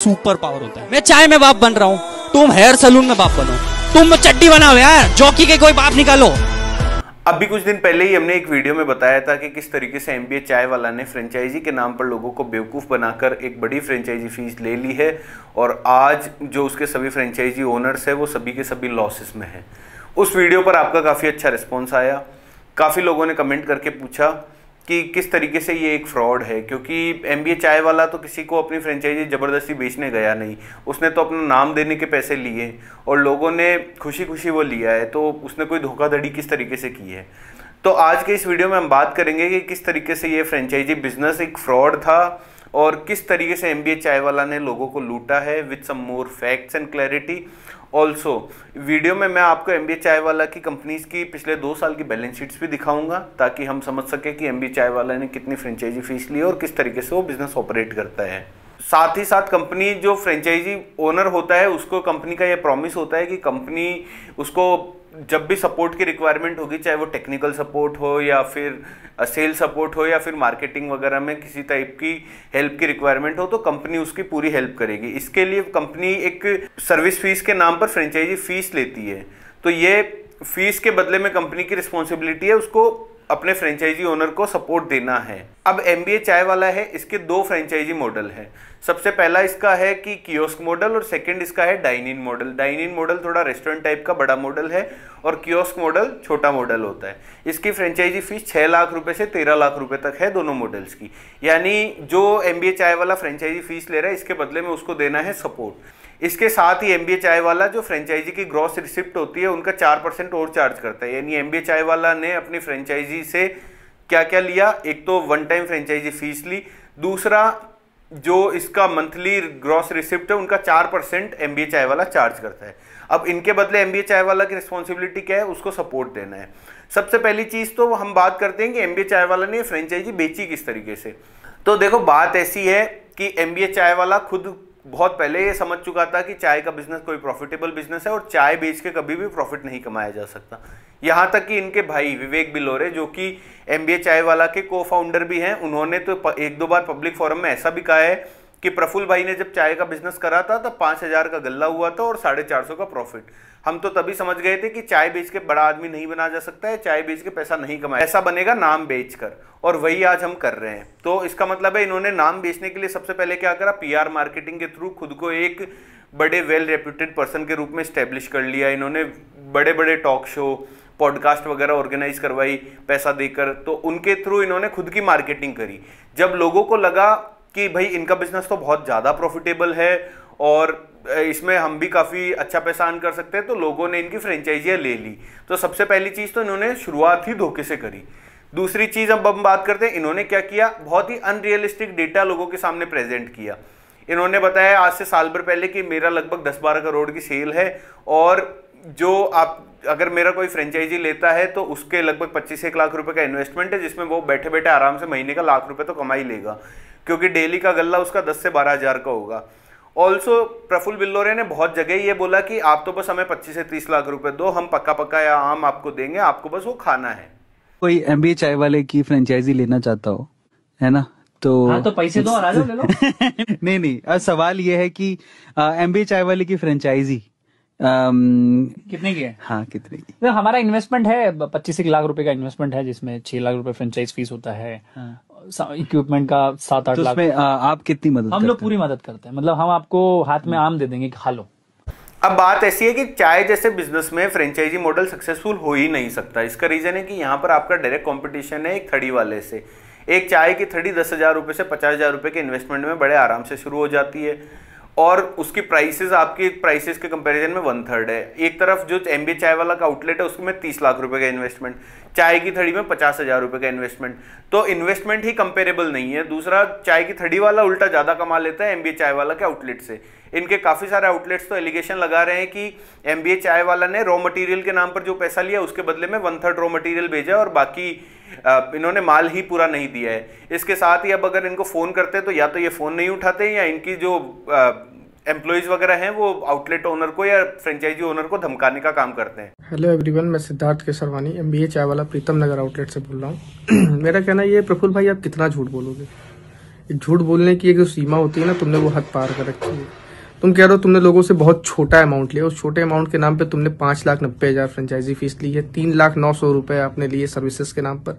Super power होता है। मैं चाय में बाप बन रहा हूँ, तुम हेयर सलून में बाप बनो, तुम चड्डी बनाओ यार, जॉकी के कोई बाप निकालो। अभी कुछ दिन पहले ही हमने एक वीडियो में बताया था कि किस तरीके से एमबीए चाय वाला ने फ्रेंचाइजी के नाम पर लोगों को बेवकूफ़ बनाकर एक बड़ी फ्रेंचाइजी फीस ले ली है और आज जो उसके सभी फ्रेंचाइजी ओनर्स है वो सभी के सभी लॉसेस में हैं। उस वीडियो पर आपका काफ़ी अच्छा रिस्पॉन्स आया, काफ़ी लोगों ने कमेंट करके पूछा कि किस तरीके से ये एक फ्रॉड है, क्योंकि एमबीए चाय वाला तो किसी को अपनी फ्रेंचाइजी ज़बरदस्ती बेचने गया नहीं, उसने तो अपना नाम देने के पैसे लिए और लोगों ने खुशी खुशी वो लिया है, तो उसने कोई धोखाधड़ी किस तरीके से की है। तो आज के इस वीडियो में हम बात करेंगे कि किस तरीके से ये फ्रेंचाइजी बिजनेस एक फ्रॉड था और किस तरीके से एमबीए चाय वाला ने लोगों को लूटा है, with some more facts and clarity. Also video में मैं आपको एमबीए चाय वाला की कंपनीज की पिछले 2 साल की बैलेंस शीट्स भी दिखाऊंगा ताकि हम समझ सके कि एमबीए चाय वाला ने कितनी फ्रेंचाइजी फीस ली और किस तरीके से वो बिजनेस ऑपरेट करता है। साथ ही साथ कंपनी जो फ्रेंचाइजी ओनर होता है उसको कंपनी का ये प्रॉमिस होता है कि कंपनी उसको जब भी सपोर्ट की रिक्वायरमेंट होगी, चाहे वो टेक्निकल सपोर्ट हो या फिर सेल सपोर्ट हो या फिर मार्केटिंग वगैरह में किसी टाइप की हेल्प की रिक्वायरमेंट हो, तो कंपनी उसकी पूरी हेल्प करेगी। इसके लिए कंपनी एक सर्विस फीस के नाम पर फ्रेंचाइजी फीस लेती है, तो ये फीस के बदले में कंपनी की रिस्पॉन्सिबिलिटी है उसको अपने फ्रेंचाइजी ओनर को सपोर्ट देना है। अब एमबीए चाय वाला है, इसके 2 फ्रेंचाइजी मॉडल है। सबसे पहला इसका है कि कियोस्क मॉडल और सेकंड इसका है dine in model. Dine in model थोड़ा रेस्टोरेंट टाइप का बड़ा मॉडल है और कियोस्क मॉडल छोटा मॉडल होता है। इसकी फ्रेंचाइजी फीस 6 लाख रुपए से 13 लाख रुपए तक है दोनों मॉडल्स की। यानी जो एमबीए चाय वाला फ्रेंचाइजी फीस ले रहा है इसके बदले में उसको देना है सपोर्ट। इसके साथ ही एमबीए चाय वाला जो फ्रेंचाइजी की ग्रॉस रिसिप्ट होती है उनका 4% और चार्ज करता है। यानी एमबीए चाय वाला ने अपनी फ्रेंचाइजी से क्या क्या लिया, एक तो वन टाइम फ्रेंचाइजी फीस ली, दूसरा जो इसका मंथली ग्रॉस रिसिप्ट है उनका 4% एमबीए चाय वाला चार्ज करता है। अब इनके बदले एमबीए चाय वाला की रिस्पॉन्सिबिलिटी क्या है, उसको सपोर्ट देना है। सबसे पहली चीज तो हम बात करते हैं कि एमबीए चाय वाला ने फ्रेंचाइजी बेची किस तरीके से। तो देखो बात ऐसी है कि एमबीए चाय वाला खुद बहुत पहले ये समझ चुका था कि चाय का बिजनेस कोई प्रॉफिटेबल बिजनेस है और चाय बेच के कभी भी प्रॉफिट नहीं कमाया जा सकता। यहाँ तक कि इनके भाई विवेक बिलोरे जो कि एमबीए चाय वाला के को फाउंडर भी हैं, उन्होंने तो 1-2 बार पब्लिक फोरम में ऐसा भी कहा है कि प्रफुल्ल भाई ने जब चाय का बिजनेस करा था तब 5,000 का गल्ला हुआ था और 450 का प्रॉफिट। हम तो तभी समझ गए थे कि चाय बेच के बड़ा आदमी नहीं बना जा सकता है, चाय बेच के पैसा नहीं कमाया, ऐसा बनेगा नाम बेचकर, और वही आज हम कर रहे हैं। तो इसका मतलब है इन्होंने नाम बेचने के लिए सबसे पहले क्या करा, पीआर मार्केटिंग के थ्रू खुद को एक बड़े वेल रेप्यूटेड पर्सन के रूप में स्टैब्लिश कर लिया। इन्होंने बड़े बड़े टॉक शो, पॉडकास्ट वगैरह ऑर्गेनाइज करवाई पैसा देकर, तो उनके थ्रू इन्होंने खुद की मार्केटिंग करी। जब लोगों को लगा कि भाई इनका बिजनेस तो बहुत ज़्यादा प्रॉफिटेबल है और इसमें हम भी काफ़ी अच्छा पैसा अर्न कर सकते हैं, तो लोगों ने इनकी फ्रेंचाइजियाँ ले ली। तो सबसे पहली चीज़ तो इन्होंने शुरुआत ही धोखे से करी। दूसरी चीज़ अब हम बात करते हैं, इन्होंने क्या किया, बहुत ही अनरियलिस्टिक डेटा लोगों के सामने प्रेजेंट किया। इन्होंने बताया आज से साल भर पहले कि मेरा लगभग 10-12 करोड़ की सेल है और जो आप अगर मेरा कोई फ्रेंचाइजी लेता है तो उसके लगभग 25-1 लाख रुपए का इन्वेस्टमेंट है, जिसमें वो बैठे बैठे आराम से महीने का लाख रुपए तो कमा ही लेगा, क्योंकि डेली का गल्ला उसका 10 से 12 हज़ार का होगा। ऑल्सो प्रफुल्ल बिल्लोरे ने बहुत जगह ये बोला कि आप तो बस हमें 25 से 30 लाख रुपए दो, हम पक्का पक्का या आम आपको देंगे, आपको बस वो खाना है। कोई एमबीए चाय वाले की फ्रेंचाइजी लेना चाहता हो, है ना, तो हाँ, तो पैसे दो और आ जाओ ले लो। नहीं, अब सवाल ये है कि एमबीए चाय वाले की फ्रेंचाइजी कितने की है? हाँ, कितने की? तो हमारा इन्वेस्टमेंट है 25 लाख रुपए का इन्वेस्टमेंट है, जिसमें 6 लाख रुपए फ्रेंचाइज फीस होता है। हाँ। इक्विपमेंट का 7-8 तो लाख। उसमें आप कितनी मदद? हम लोग पूरी मदद करते हैं, मतलब हम आपको हाथ में आम दे देंगे कि खा लो। अब बात ऐसी है कि चाय जैसे बिजनेस में फ्रेंचाइजी मॉडल सक्सेसफुल हो ही नहीं सकता। इसका रीजन है कि यहाँ पर आपका डायरेक्ट कंपटीशन है एक थड़ी वाले से। एक चाय की थड़ी 10,000 रुपये से 50,000 रुपये के इन्वेस्टमेंट में बड़े आराम से शुरू हो जाती है और उसकी प्राइसेस आपकी प्राइसेस के कंपैरिजन में 1/3 है। एक तरफ जो एमबीए चाय वाला का आउटलेट है उसमें 30 लाख रुपए का इन्वेस्टमेंट, चाय की थड़ी में 50,000 रुपये का इन्वेस्टमेंट, तो इन्वेस्टमेंट ही कंपेरेबल नहीं है। दूसरा, चाय की थड़ी वाला उल्टा ज़्यादा कमा लेता है एमबीए चाय वाला के आउटलेट से। इनके काफ़ी सारे आउटलेट्स तो एलिगेशन लगा रहे हैं कि एमबीए चाय वाला ने रॉ मटेरियल के नाम पर जो पैसा लिया उसके बदले में 1/3 रॉ मटेरियल भेजा और बाकी इन्होंने माल ही पूरा नहीं दिया है। इसके साथ ही अब अगर इनको फ़ोन करते तो या तो ये फ़ोन नहीं उठाते या इनकी जो एम्प्लॉइज वगैरह हैं वो आउटलेट ओनर को या फ्रेंचाइजी ओनर को धमकाने का काम करते हैं। हेलो एवरीवन, मैं सिद्धार्थ केसरवानी एमबीए चाय वाला प्रीतम नगर आउटलेट से बोल रहा हूँ। मेरा कहना ये, प्रफुल्ल भाई आप कितना झूठ बोलोगे, झूठ बोलने की एक जो सीमा होती है ना, तुमने वो हद पार कर रखी है। तुम कह रहे हो तुमने लोगों से बहुत छोटा अमाउंट लिया, उस छोटे अमाउंट के नाम पे तुमने 5,90,000 फ्रेंचाइजी फीस ली है, 3,09,000 रुपए आपने लिए सर्विसेज के नाम पर,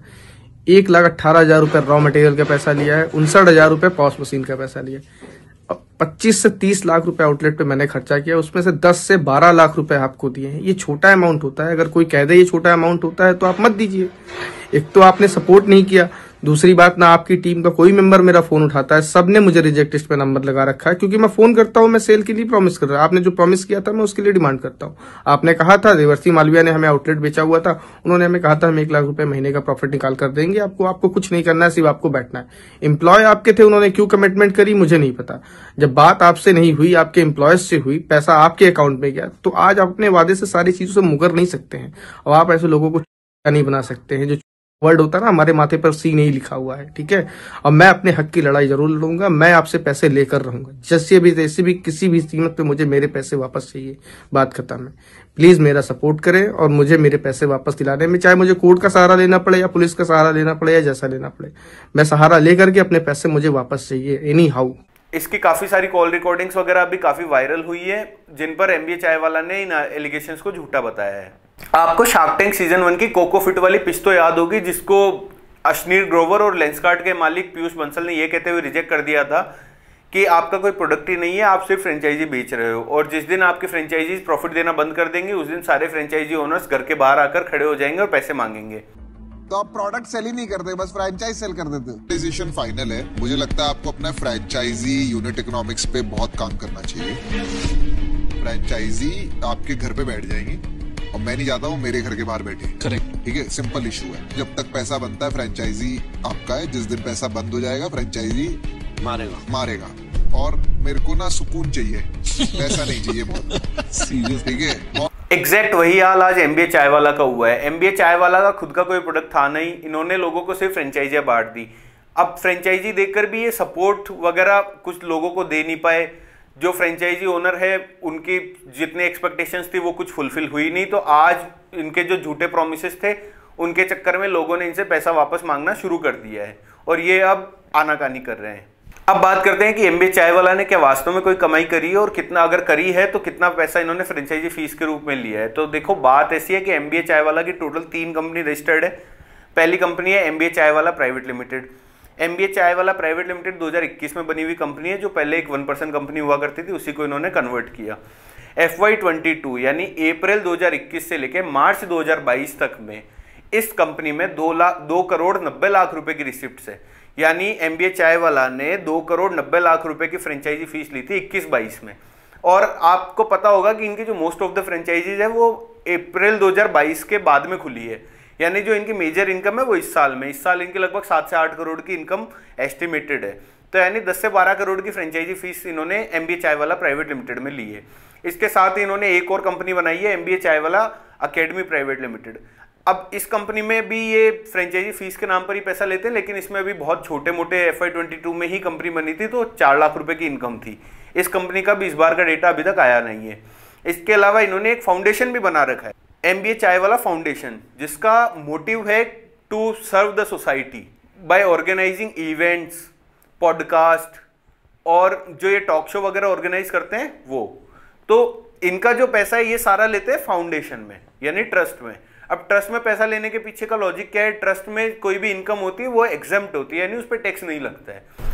1,18,000 रुपए रॉ मटेरियल का पैसा लिया है, 59,000 रुपए पॉस मशीन का पैसा लिया है। अब 25 से 30 लाख रुपए आउटलेट पे मैंने खर्चा किया, उसमें से 10 से 12 लाख रुपए आपको दिए हैं। ये छोटा अमाउंट होता है? अगर कोई कह दे ये छोटा अमाउंट होता है तो आप मत दीजिए। एक तो आपने सपोर्ट नहीं किया, दूसरी बात ना आपकी टीम का कोई मेंबर मेरा फोन उठाता है, सबने मुझे रिजेक्ट लिस्ट पे नंबर लगा रखा है, क्योंकि मैं फोन करता हूं, मैं सेल के लिए प्रॉमिस कर रहा हूं। आपने जो प्रॉमिस किया था मैं उसके लिए डिमांड करता हूं। आपने कहा था, देवर्सी मालविया ने हमें आउटलेट बेचा हुआ था, उन्होंने हमें कहा था हम 1 लाख रुपए महीने का प्रॉफिट निकाल कर देंगे आपको, आपको कुछ नहीं करना है, सिर्फ आपको बैठना है। एम्प्लॉय आपके थे, उन्होंने क्यों कमिटमेंट करी मुझे नहीं पता। जब बात आपसे नहीं हुई, आपके एम्प्लॉयज से हुई, पैसा आपके अकाउंट में गया, तो आज आप अपने वादे से सारी चीजों से मुकर नहीं सकते हैं। और आप ऐसे लोगों को नहीं बना सकते हैं। जो वर्ड होता है ना, हमारे माथे पर सी नहीं लिखा हुआ है, ठीक है। और मैं अपने हक की लड़ाई जरूर लड़ूंगा, मैं आपसे पैसे लेकर रहूंगा, जैसे भी तैसे भी, किसी भी कीमत पे मुझे मेरे पैसे वापस चाहिए। बात खत्म है। प्लीज मेरा सपोर्ट करें और मुझे मेरे पैसे वापस दिलाने में, चाहे मुझे कोर्ट का सहारा लेना पड़े या पुलिस का सहारा लेना पड़े या जैसा लेना पड़े, मैं सहारा लेकर के अपने पैसे मुझे वापस चाहिए एनी हाउ। इसकी काफी सारी कॉल रिकॉर्डिंग्स वगैरह भी काफी वायरल हुई है, जिन पर एमबीए चाय वाला ने इन एलिगेशंस को झूठा बताया है। आपको शार्क टैंक सीजन 1 की कोको फिट वाली पिच तो याद होगी, जिसको अश्नीर ग्रोवर और लेंसकार्ट के मालिक पीयूष बंसल ने यह कहते हुए रिजेक्ट कर दिया था कि आपका कोई प्रोडक्ट ही नहीं है, आप सिर्फ फ्रेंचाइजी बेच रहे हो, और जिस दिन आपकी फ्रेंचाइजी प्रॉफिट देना बंद कर देंगे उस दिन सारे फ्रेंचाइजी ओनर्स घर के बाहर आकर खड़े हो जाएंगे और पैसे मांगेंगे। तो आप प्रोडक्ट सेल ही नहीं करते, बस फ्रैंचाइज सेल कर देते। डिसीजन फाइनल है। मुझे लगता है आपको अपना फ्रैंचाइजी यूनिट इकोनॉमिक्स पे बहुत काम करना चाहिए। फ्रैंचाइजी आपके घर पे बैठ जाएंगी और मैं नहीं चाहता हूँ मेरे घर के बाहर बैठे। करेक्ट, ठीक है, सिंपल इशू है। जब तक पैसा बनता है फ्रैंचाइजी आपका है, जिस दिन पैसा बंद हो जाएगा फ्रैंचाइजी मारेगा। और मेरे को ना सुकून चाहिए, पैसा नहीं चाहिए बहुत सीरियस, ठीक है। एग्जैक्ट वही हाल आज एमबीए चाय वाला का हुआ है। एमबीए चाय वाला का खुद का कोई प्रोडक्ट था नहीं, इन्होंने लोगों को सिर्फ फ्रेंचाइजियां बांट दी। अब फ्रेंचाइजी देकर भी ये सपोर्ट वगैरह कुछ लोगों को दे नहीं पाए। जो फ्रेंचाइजी ओनर है उनकी जितने एक्सपेक्टेशंस थी वो कुछ फुलफिल हुई नहीं, तो आज इनके जो झूठे प्रोमिसेस थे उनके चक्कर में लोगों ने इनसे पैसा वापस मांगना शुरू कर दिया है और ये अब आनाकानी कर रहे हैं। अब बात करते हैं कि एमबीए चाय वाला ने क्या वास्तव में कोई कमाई करी है और कितना, अगर करी है तो कितना पैसा इन्होंने फ्रेंचाइजी फीस के रूप में लिया है। तो देखो, बात ऐसी है कि एमबीए चाय वाला की टोटल 3 कंपनी रजिस्टर्ड है। पहली कंपनी है एमबीए चाय वाला प्राइवेट लिमिटेड। एमबीए चाय वाला प्राइवेट लिमिटेड 2021 में बनी हुई कंपनी है, जो पहले एक 1% कंपनी हुआ करती थी, उसी को इन्होंने कन्वर्ट किया। FY22 यानी अप्रैल 2021 से लेकर मार्च 2022 तक में इस कंपनी में 2 करोड़ 90 लाख रुपए की रिसिप्ट्स है। यानी एमबीए चाय वाला ने 2 करोड़ 90 लाख रुपए की फ्रेंचाइजी फीस ली थी 21-22 में। और आपको पता होगा कि इनकी जो मोस्ट ऑफ द फ्रेंचाइजीज है वो अप्रैल 2022 के बाद में खुली है। यानी जो इनकी मेजर इनकम है वो इस साल इनकी लगभग 7 से 8 करोड़ की इनकम एस्टिमेटेड है। तो यानी 10 से 12 करोड़ की फ्रेंचाइजी फीस इन्होंने एमबीए चाय वाला प्राइवेट लिमिटेड में ली है। इसके साथ ही इन्होंने एक और कंपनी बनाई है एमबीए चाय वाला अकेडमी प्राइवेट लिमिटेड। अब इस कंपनी में भी ये फ्रेंचाइजी फीस के नाम पर ही पैसा लेते हैं, लेकिन इसमें भी बहुत छोटे मोटे FY22 में ही कंपनी बनी थी, तो 4 लाख रुपए की इनकम थी। इस कंपनी का भी इस बार का डेटा अभी तक आया नहीं है। इसके अलावा इन्होंने एक फाउंडेशन भी बना रखा है, एमबीए चाय वाला फाउंडेशन, जिसका मोटिव है to serve the society by organising events, podcast और जो ये टॉक शो वगैरह ऑर्गेनाइज करते हैं वो। तो इनका जो पैसा है ये सारा लेते हैं फाउंडेशन में, यानी ट्रस्ट में। अब ट्रस्ट में पैसा लेने के पीछे का लॉजिक क्या है? ट्रस्ट में कोई भी इनकम होती है वो एग्जेम्प्ट होती है, यानी उस पर टैक्स नहीं लगता है।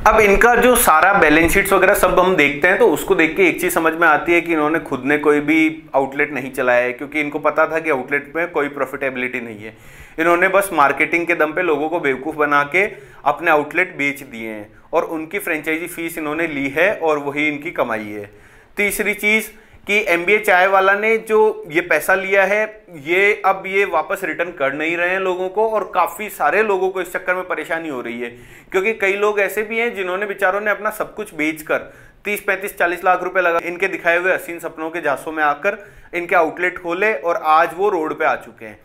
अब इनका जो सारा बैलेंस शीट्स वगैरह सब हम देखते हैं तो उसको देख के एक चीज समझ में आती है कि इन्होंने खुद ने कोई भी आउटलेट नहीं चलाया है, क्योंकि इनको पता था कि आउटलेट में कोई प्रॉफिटेबिलिटी नहीं है। इन्होंने बस मार्केटिंग के दम पे लोगों को बेवकूफ बना के अपने आउटलेट बेच दिए हैं और उनकी फ्रेंचाइजी फीस इन्होंने ली है और वही इनकी कमाई है। तीसरी चीज कि एमबीए चाय वाला ने जो ये पैसा लिया है ये अब ये वापस रिटर्न कर नहीं रहे हैं लोगों को, और काफी सारे लोगों को इस चक्कर में परेशानी हो रही है, क्योंकि कई लोग ऐसे भी हैं जिन्होंने बेचारों ने अपना सब कुछ बेचकर 30, 35, 40 लाख रुपए लगा इनके दिखाए हुए हसीन सपनों के झांसों में आकर इनके आउटलेट खोले और आज वो रोड पे आ चुके हैं।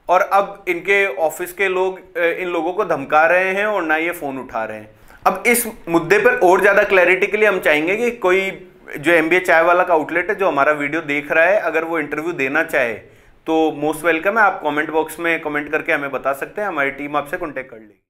और अब इनके ऑफिस के लोग इन लोगों को धमका रहे हैं और ना ये फोन उठा रहे हैं। अब इस मुद्दे पर और ज्यादा क्लैरिटी के लिए हम चाहेंगे कि कोई जो एमबीए चाय वाला का आउटलेट है जो हमारा वीडियो देख रहा है, अगर वो इंटरव्यू देना चाहे तो मोस्ट वेलकम है। आप कमेंट बॉक्स में कमेंट करके हमें बता सकते हैं, हमारी टीम आपसे कांटेक्ट कर लेगी।